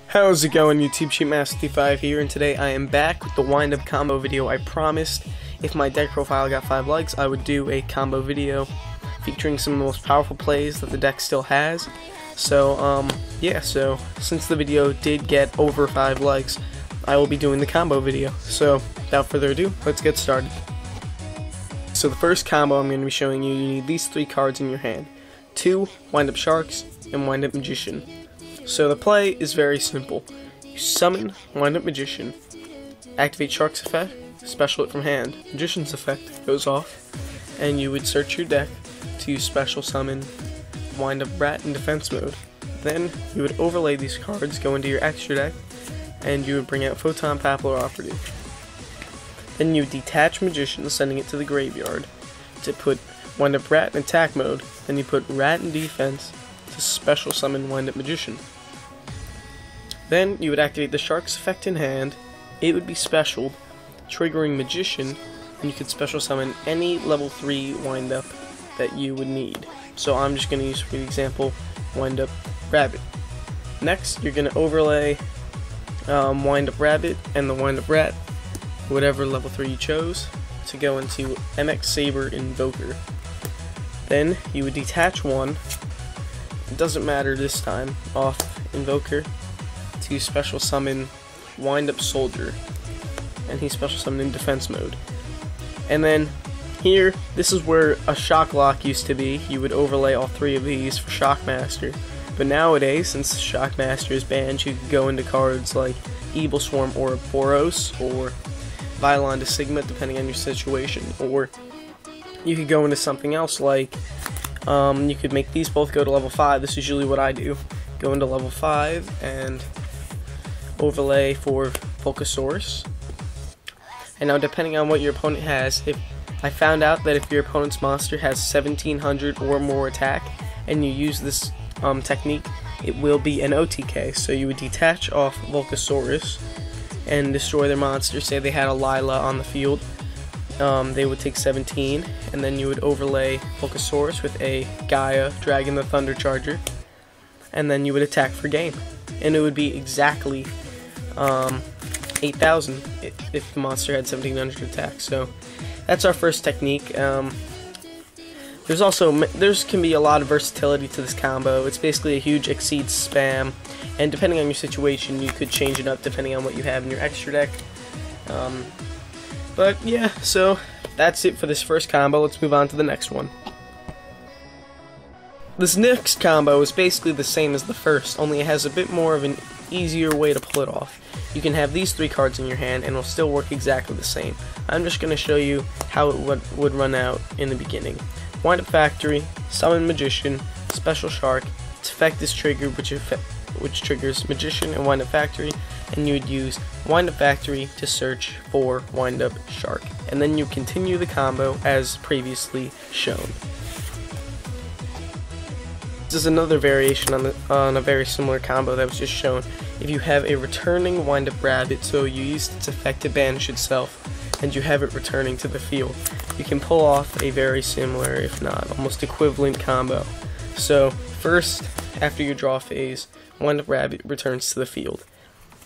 How's it going, YouTube? Sheepmaster5 here, and today I am back with the WindUp combo video. I promised if my deck profile got 5 likes, I would do a combo video featuring some of the most powerful plays that the deck still has. So, yeah, so since the video did get over 5 likes, I will be doing the combo video. So, without further ado, let's get started. So the first combo I'm going to be showing you, you need these 3 cards in your hand. 2 WindUp Sharks and WindUp Magician. So the play is very simple. You summon WindUp Magician, activate Shark's effect, special it from hand. Magician's effect goes off, and you would search your deck to special summon WindUp Rat in defense mode. Then you would overlay these cards, go into your extra deck, and you would bring out Photon Papillon Operative. Then you would detach Magician, sending it to the graveyard to put WindUp Rat in attack mode. Then you put Rat in defense to special summon WindUp Magician. Then you would activate the Shark's effect in hand. It would be specialed, triggering Magician, and you could special summon any level 3 WindUp that you would need. So I'm just going to use, for example, WindUp Rabbit. Next, you're going to overlay WindUp Rabbit and the WindUp Rat, whatever level 3 you chose, to go into MX Saber Invoker. Then you would detach one, it doesn't matter this time, off Invoker, to special summon WindUp Soldier, and he's special summoned in defense mode. And then here, this is where a Shock Lock used to be. You would overlay all 3 of these for Shockmaster. But nowadays, since Shockmaster is banned, you could go into cards like Evil Swarm or Boros or Violon de Sigma, depending on your situation. Or you could go into something else like, you could make these both go to level 5. This is usually what I do. Go into level 5 and overlay for Volcasaurus. And now, depending on what your opponent has, if I found out that if your opponent's monster has 1700 or more attack and you use this technique, it will be an OTK. So you would detach off Volcasaurus and destroy their monster. Say they had a Lila on the field, they would take 17, and then you would overlay Volcasaurus with a Gaia, Dragon the Thunder Charger, and then you would attack for game. And it would be exactly 8,000 if the monster had 1700 attack. So that's our first technique. There's can be a lot of versatility to this combo. It's basically a huge exceed spam, and depending on your situation, you could change it up depending on what you have in your extra deck. But yeah, so that's it for this first combo. Let's move on to the next one. This next combo is basically the same as the first, only it has a bit more of an easier way to pull it off. You can have these 3 cards in your hand and it'll still work exactly the same. I'm just going to show you how it would run out in the beginning. WindUp Factory, summon Magician, special Shark, its effect is triggered, which triggers Magician and WindUp Factory, and you would use WindUp Factory to search for WindUp Shark. And then you continue the combo as previously shown. This is another variation on a very similar combo that was just shown. If you have a returning WindUp Rabbit, so you used its effect to banish itself, and you have it returning to the field, you can pull off a very similar, if not almost equivalent combo. So first, after your draw phase, WindUp Rabbit returns to the field.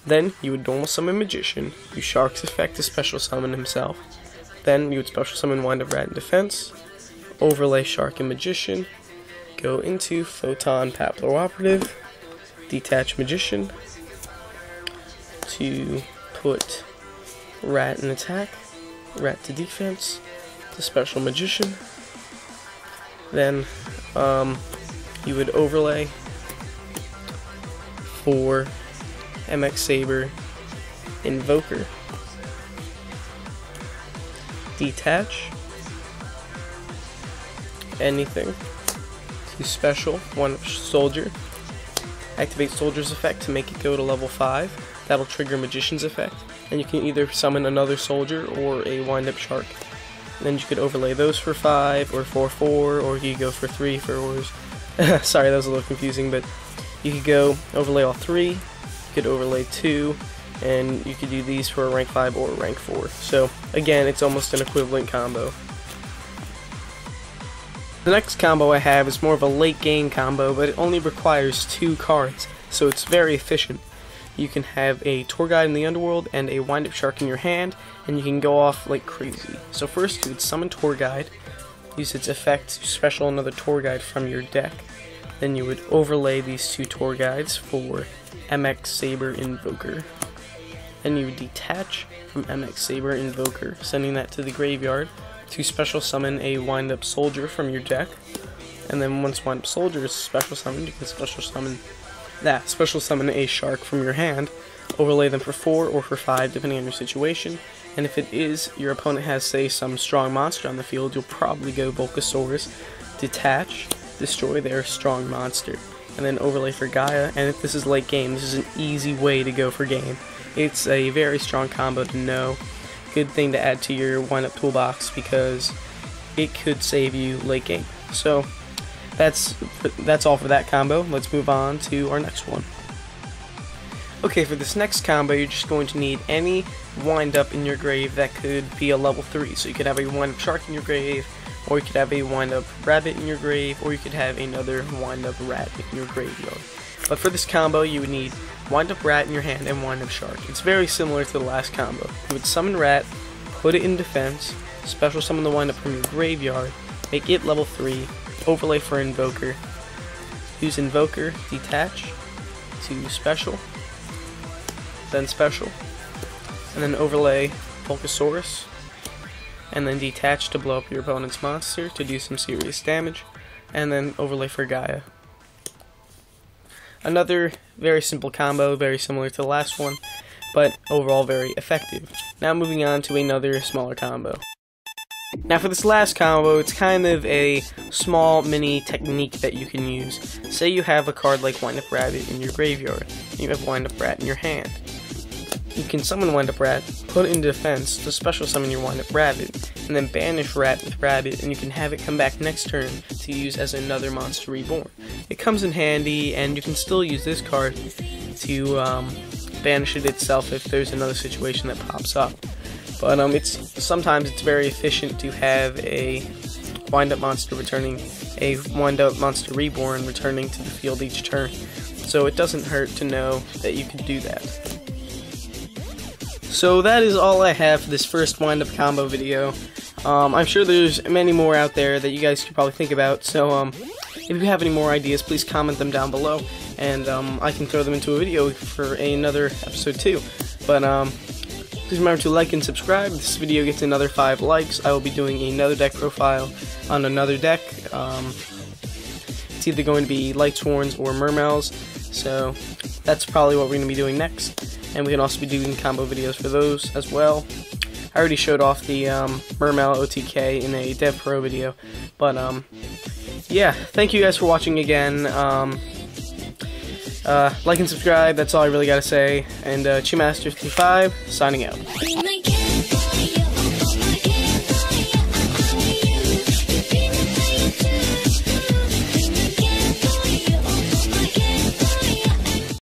Then you would normal summon Magician, use Shark's effect to special summon himself. Then you would special summon WindUp Rat in defense, overlay Shark and Magician, go into Photon Papillon Operative, detach Magician to put Rat in attack, Rat to defense, to special Magician. Then you would overlay for MX Saber Invoker, detach anything to special WindUp Soldier, activate Soldier's effect to make it go to level 5. That'll trigger Magician's effect, and you can either summon another Soldier or a WindUp Shark. And then you could overlay those for 5 or for 4, or you could go for 3 for ors. Sorry, that was a little confusing, but you could go overlay all 3, you could overlay 2, and you could do these for a rank 5 or a rank 4. So again, it's almost an equivalent combo. The next combo I have is more of a late game combo, but it only requires 2 cards, so it's very efficient. you can have a tour guide in the underworld and a WindUp Shark in your hand, and you can go off like crazy. So first you would summon tour guide, use its effect to special another tour guide from your deck. Then you would overlay these two tour guides for MX Saber Invoker. Then you would detach from MX Saber Invoker, sending that to the graveyard to special summon a WindUp Soldier from your deck. And then once WindUp Soldier is special summoned, you can special summon a Shark from your hand, overlay them for 4 or for 5 depending on your situation. And if it is, your opponent has, say, some strong monster on the field, you'll probably go Volcasaurus, detach, destroy their strong monster, and then overlay for Gaia. And if this is late game, this is an easy way to go for game. It's a very strong combo to know. Good thing to add to your WindUp toolbox because it could save you late game. So that's all for that combo. Let's move on to our next one. Okay, for this next combo, you're just going to need any WindUp in your grave that could be a level 3. So you could have a WindUp Shark in your grave, or you could have a WindUp Rabbit in your grave, or you could have another WindUp Rat in your graveyard. But for this combo, you would need WindUp Rat in your hand and WindUp Shark. It's very similar to the last combo. You would summon Rat, put it in defense, special summon the WindUp from your graveyard, make it level 3, overlay for Invoker, use Invoker, detach, to special, then special, and then overlay Volcasaurus, and then detach to blow up your opponent's monster to do some serious damage, and then overlay for Gaia. Another very simple combo, very similar to the last one, but overall very effective. Now moving on to another smaller combo. Now for this last combo, it's kind of a small mini technique that you can use. Say you have a card like WindUp Rabbit in your graveyard, and you have WindUp Rat in your hand. You can summon WindUp Rat, put it in defense to special summon your WindUp Rabbit, and then banish Rat with Rabbit, and you can have it come back next turn to use as another monster reborn. It comes in handy, and you can still use this card to banish it itself if there's another situation that pops up. But sometimes it's very efficient to have a WindUp monster reborn returning to the field each turn. So it doesn't hurt to know that you can do that. So that is all I have for this first WindUp combo video. I'm sure there's many more out there that you guys could probably think about, so if you have any more ideas, please comment them down below, and I can throw them into a video for another episode too. But please remember to like and subscribe. If this video gets another 5 likes, I will be doing another deck profile on another deck. It's either going to be Lightsworns or Mermails, so that's probably what we're going to be doing next. And we can also be doing combo videos for those as well. I already showed off the Mermail OTK in a Dev Pro video. But yeah, thank you guys for watching again. Like and subscribe, that's all I really gotta say. And Chimaster55, signing out.